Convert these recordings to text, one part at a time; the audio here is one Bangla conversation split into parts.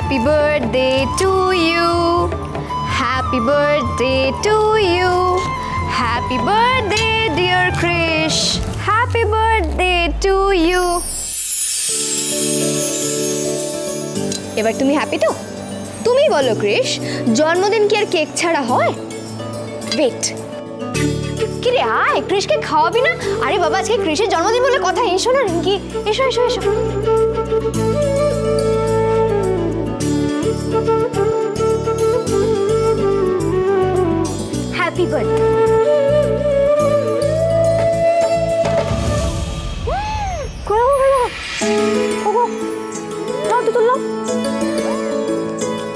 Happy birthday to you. Happy birthday to you. Happy birthday dear Krish. Happy birthday to you. এবার তুমি হ্যাপি তো? তুমি বলো কৃষ, জন্মদিন কি আর কেক ছাড়া হয়? ওয়েট, কি রে আয়, কৃষকে খাওয়াবি না? আরে বাবা, আজকে কৃষের জন্মদিন বলে কথা। এসো না রিঙ্কি, এসো এসো এসো। Happy birthday.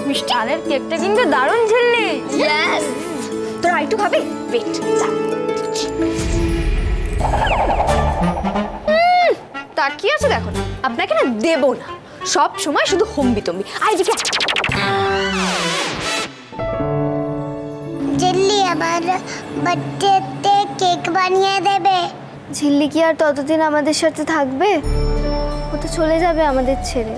মিষ্টানের কেকটা কিন্তু দারুণ ঝিল্লি। ইয়েস, তোরা একটু খাবে? ওয়েট, তাকিয়ে আছে দেখো না, আপনাকে না দেবো না, সব সময় শুধু হম্বি তম্বি। আই দিকে ঝিল্লি আমার বার্থডেতে কেক বানিয়ে দেবে। ঝিল্লি কি আর ততদিন আমাদের সাথে থাকবে? ও তো চলে যাবে আমাদের ছেড়ে।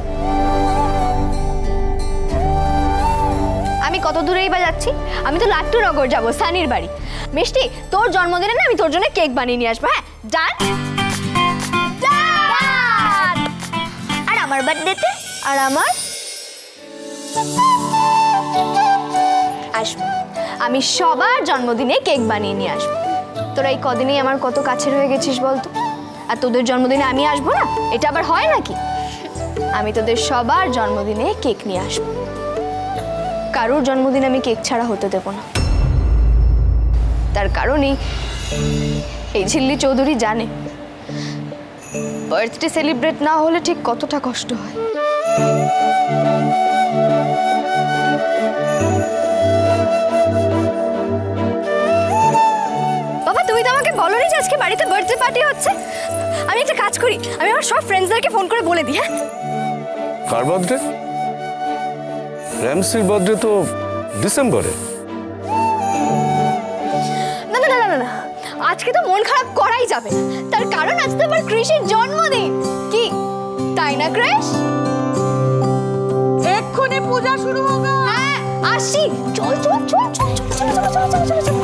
আমি কত দূরেই বা যাচ্ছি? আমি তো লাট্টু নগর যাবো, সানির বাড়ি। মিষ্টি, তোর জন্মদিনে না আমি তোর জন্য কেক বানিয়ে নিয়ে আসবো। হ্যাঁ, ডান? আর আমার বার্থডেতে আর আমার আসবো, আমি সবার জন্মদিনে কেক বানিয়ে নিয়ে আসবো। তোরা এই কদিনেই আমার কত কাছের হয়ে গেছিস বলতো? আর তোদের জন্মদিনে আমি আসবো না, এটা আবার হয় নাকি? আমি তোদের সবার জন্মদিনে কেক নিয়ে আসবো। কারোর জন্মদিন আমি কেক ছাড়া হতে দেব না। তার কারণই এই ঝিল্লি চৌধুরী জানে বার্থডে সেলিব্রেট না হলে ঠিক কতটা কষ্ট হয়। বাবা, তুমি তো আমাকে বলোনি যে আজকে বাড়িতে বার্থডে পার্টি হচ্ছে। আমি একটা কাজ করি, আমি আমার সব ফ্রেন্ডসদেরকে ফোন করে বলে দিই। হ্যাঁ, কার বার্থডে? র্যামসির বার্থডে তো ডিসেম্বরে। না না না না না, আজকে তো মন খারাপ করাই যাবে না, তার কারণ আজ তো আমার কৃষের জন্মদিন। কি তাই না কৃষ? এক্ষুনি পূজা শুরু হবে। হ্যাঁ, আসি। চল চল চল চল চল চল চল চল চল চল।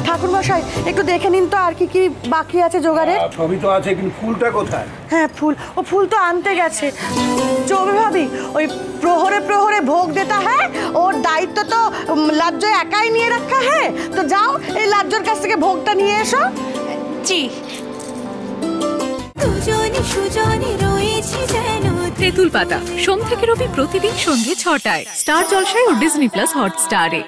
ঠাকুরমশাই, একটু দেখে নিন তো আর কি কি বাকি আছে জোগাড়ে। সবই তো আছে, কিন্তু ফুলটা কোথায়? হ্যাঁ, ফুল তো আনতে গেছে। চৌবে ভাবি, ওই প্রহরে প্রহরে ভোগ দেতা হ্যাঁ, ওর দায়িত্ব তো লাজ্জ একাই নিয়ে রাখা হ্যাঁ। তো যাও, এই লাজ্জর কাছ থেকে ভোগটা নিয়ে এসো। জি। তেঁতুল পাতা সোম থেকে রবি প্রতিদিন সন্ধ্যে ৬টায় স্টার জলসায় ও ডিজনি প্লাস হটস্টারে।